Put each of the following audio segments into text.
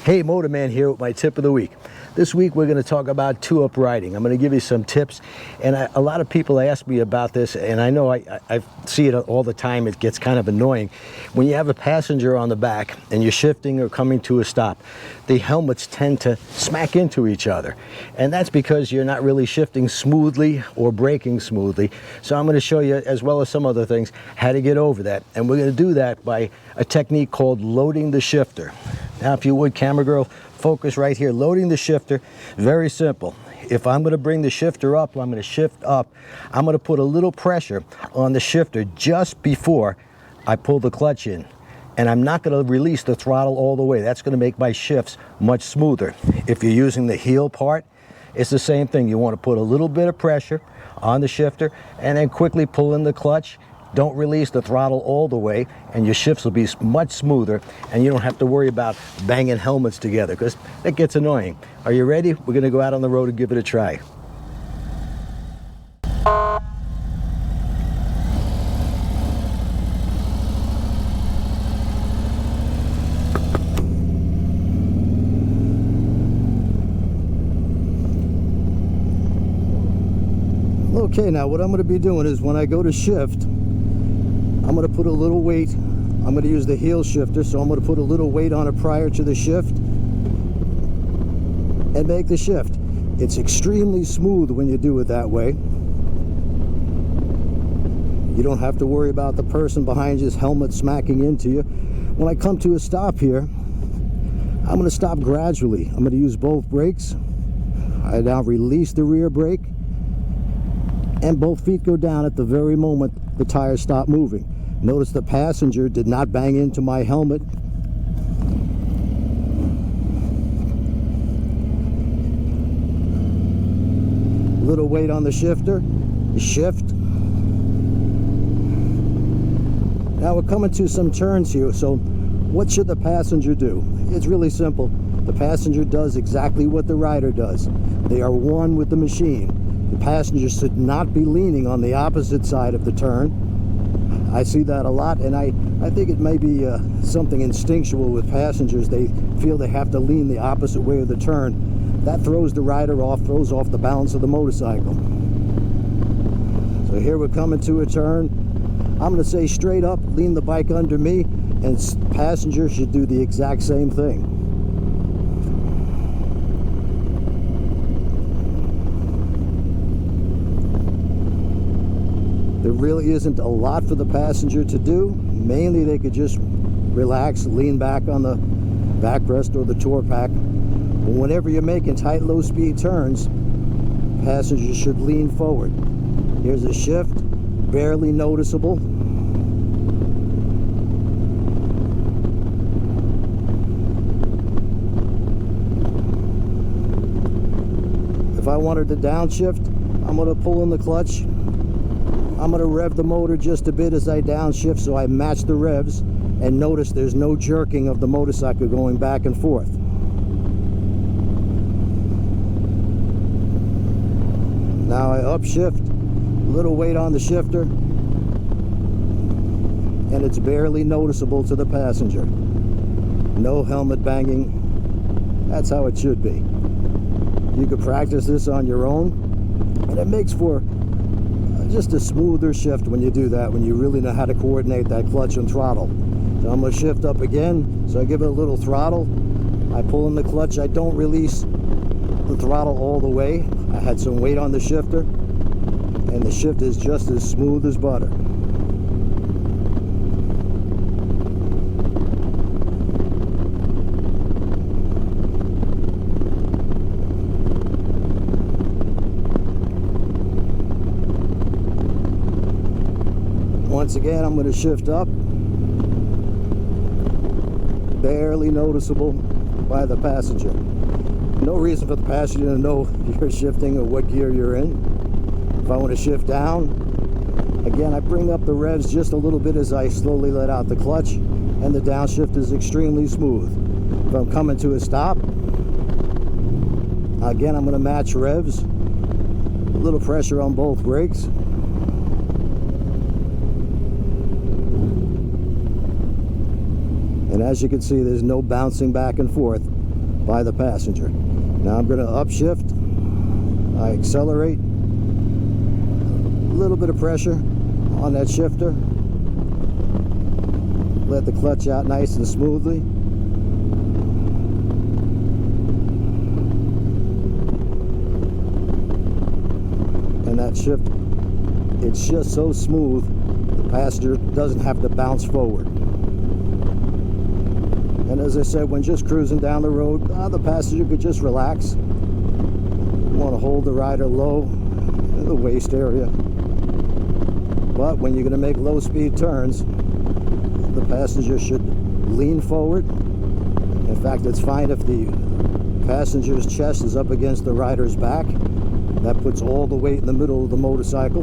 Hey, Motorman here with my tip of the week. This week we're going to talk about two-up riding. I'm going to give you some tips, and a lot of people ask me about this, and I know I see it all the time. It gets kind of annoying. When you have a passenger on the back and you're shifting or coming to a stop, the helmets tend to smack into each other, and that's because you're not really shifting smoothly or braking smoothly. So I'm going to show you, as well as some other things, how to get over that, and we're going to do that by a technique called loading the shifter. Now, if you would, camera girl, focus right here. Loading the shifter, very simple. If I'm going to bring the shifter up, I'm going to shift up, I'm going to put a little pressure on the shifter just before I pull the clutch in. And I'm not going to release the throttle all the way. That's going to make my shifts much smoother. If you're using the heel part, it's the same thing. You want to put a little bit of pressure on the shifter and then quickly pull in the clutch. Don't release the throttle all the way, and your shifts will be much smoother, and you don't have to worry about banging helmets together, because that gets annoying. Are you ready? We're going to go out on the road and give it a try. Okay, now what I'm going to be doing is when I go to shift, I'm going to put a little weight. I'm going to use the heel shifter, so I'm going to put a little weight on it prior to the shift and make the shift. It's extremely smooth when you do it that way. You don't have to worry about the person behind you's helmet smacking into you. When I come to a stop here, I'm going to stop gradually. I'm going to use both brakes. I now release the rear brake, and both feet go down at the very moment the tires stop moving. Notice the passenger did not bang into my helmet. Little weight on the shifter, shift. Now we're coming to some turns here, so what should the passenger do? It's really simple. The passenger does exactly what the rider does. They are one with the machine. The passenger should not be leaning on the opposite side of the turn. I see that a lot, and I think it may be something instinctual with passengers. They feel they have to lean the opposite way of the turn. That throws the rider off, throws off the balance of the motorcycle. So here we're coming to a turn. I'm going to say straight up, lean the bike under me, and passengers should do the exact same thing. There really isn't a lot for the passenger to do. Mainly they could just relax, lean back on the backrest or the tour pack. But whenever you're making tight, low-speed turns, passengers should lean forward. Here's a shift, barely noticeable. If I wanted to downshift, I'm going to pull in the clutch. I'm going to rev the motor just a bit as I downshift, so I match the revs, and notice there's no jerking of the motorcycle going back and forth. Now I upshift, little weight on the shifter, and it's barely noticeable to the passenger. No helmet banging. That's how it should be. You could practice this on your own, and it makes for just a smoother shift when you do that, when you really know how to coordinate that clutch and throttle. So I'm going to shift up again, so I give it a little throttle. I pull in the clutch. I don't release the throttle all the way. I had some weight on the shifter, and the shift is just as smooth as butter. Once again, I'm going to shift up, barely noticeable by the passenger. No reason for the passenger to know you're shifting or what gear you're in. If I want to shift down, again, I bring up the revs just a little bit as I slowly let out the clutch, and the downshift is extremely smooth. If I'm coming to a stop, again, I'm going to match revs, a little pressure on both brakes. And as you can see, there's no bouncing back and forth. by the passenger. Now I'm going to upshift. I accelerate. A little bit of pressure on that shifter. Let the clutch out nice and smoothly. And that shift, it's just so smooth, the passenger doesn't have to bounce forward. And as I said, when just cruising down the road, the passenger could just relax. You want to hold the rider low in the waist area. But when you're going to make low speed turns, the passenger should lean forward. In fact, it's fine if the passenger's chest is up against the rider's back. That puts all the weight in the middle of the motorcycle.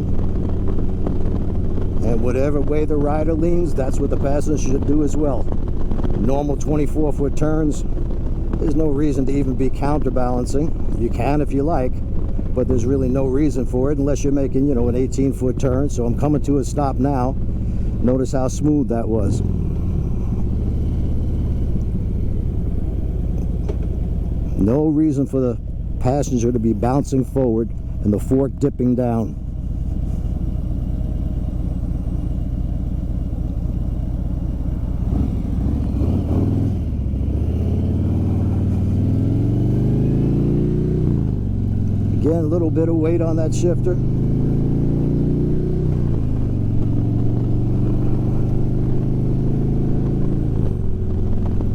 And whatever way the rider leans, that's what the passenger should do as well. Normal 24-foot turns, there's no reason to even be counterbalancing. You can if you like, but there's really no reason for it unless you're making, you know, an 18-foot turn. So I'm coming to a stop now. Notice how smooth that was. No reason for the passenger to be bouncing forward and the fork dipping down. Again, a little bit of weight on that shifter.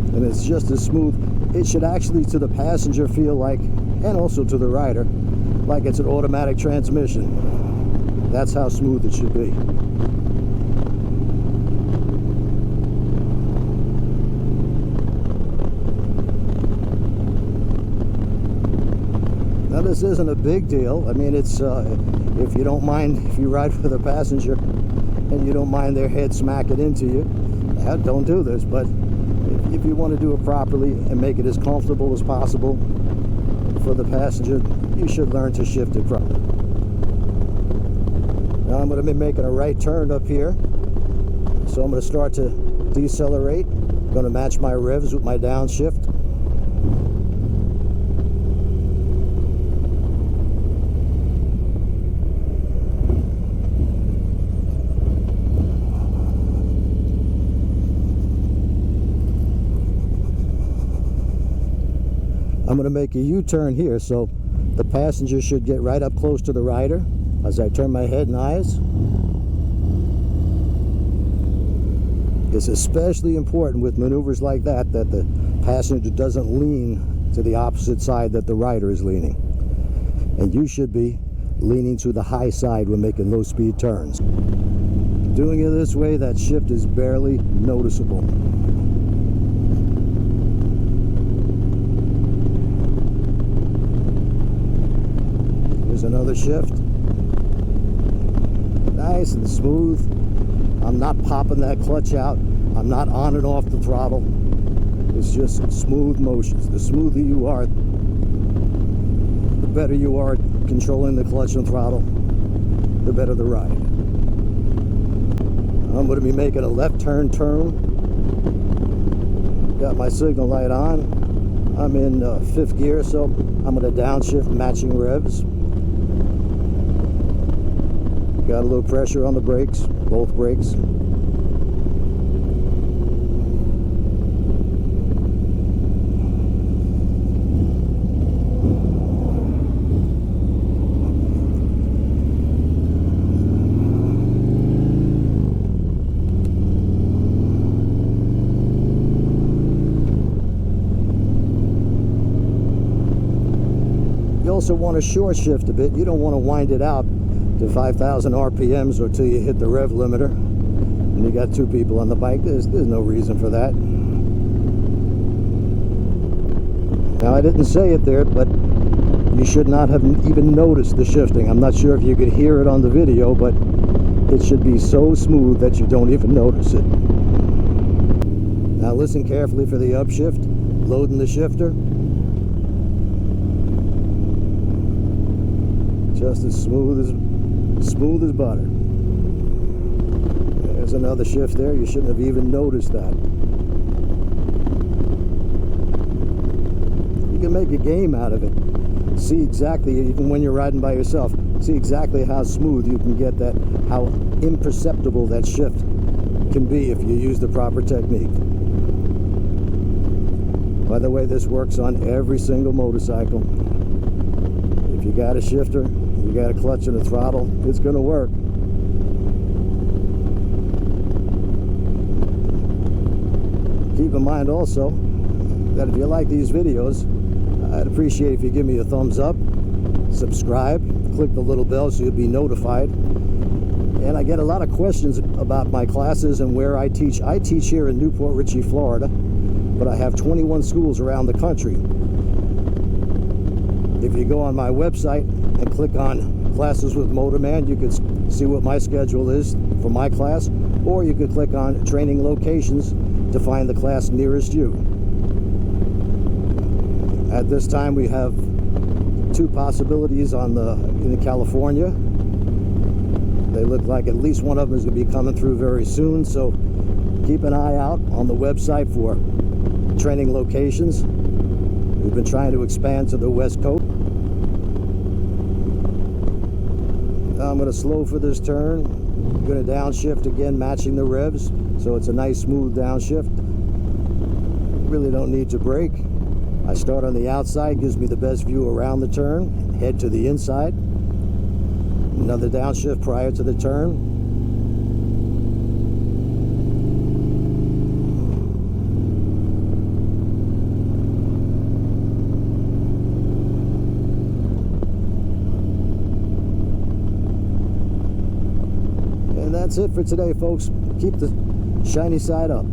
And it's just as smooth. It should actually, to the passenger, feel like, and also to the rider, like it's an automatic transmission. That's how smooth it should be. Now this isn't a big deal. I mean, it's if you don't mind, if you ride with a passenger and you don't mind their head smacking into you, don't do this. But if you want to do it properly and make it as comfortable as possible for the passenger, you should learn to shift it properly. Now I'm going to be making a right turn up here, so I'm going to start to decelerate. I'm going to match my revs with my downshift. I'm going to make a U-turn here, so the passenger should get right up close to the rider as I turn my head and eyes. It's especially important with maneuvers like that that the passenger doesn't lean to the opposite side that the rider is leaning. And you should be leaning to the high side when making low speed turns. Doing it this way, that shift is barely noticeable. Another shift, nice and smooth. I'm not popping that clutch out. I'm not on and off the throttle. It's just smooth motions. The smoother you are, the better you are at controlling the clutch and throttle, the better the ride. I'm going to be making a left turn. Got my signal light on. I'm in 5th gear, so I'm going to downshift, matching revs. Got a little pressure on the brakes, both brakes. You also want to short shift a bit. You don't want to wind it out to 5,000 RPMs or till you hit the rev limiter and you got 2 people on the bike. There's no reason for that. Now I didn't say it there, but you should not have even noticed the shifting. I'm not sure if you could hear it on the video, but it should be so smooth that you don't even notice it. Now listen carefully for the upshift, loading the shifter. Just as smooth as butter. There's another shift there. You shouldn't have even noticed that. You can make a game out of it. See exactly, even when you're riding by yourself, see exactly how smooth you can get that, how imperceptible that shift can be if you use the proper technique. By the way, this works on every single motorcycle. If you got a shifter, you got a clutch and a throttle, it's going to work. Keep in mind also that if you like these videos, I'd appreciate if you give me a thumbs up, subscribe, click the little bell so you'll be notified. And I get a lot of questions about my classes and where I teach. I teach here in Newport Richey, Florida, but I have 21 schools around the country. If you go on my website and click on Classes with Motorman, you can see what my schedule is for my class, or you could click on Training Locations to find the class nearest you. At this time, we have 2 possibilities in California. They look like at least one of them is going to be coming through very soon, so keep an eye out on the website for training locations. We've been trying to expand to the West Coast. Now I'm going to slow for this turn. I'm going to downshift again, matching the revs, so it's a nice smooth downshift. Really don't need to brake. I start on the outside, gives me the best view around the turn, head to the inside. Another downshift prior to the turn. And that's it for today, folks. Keep the shiny side up.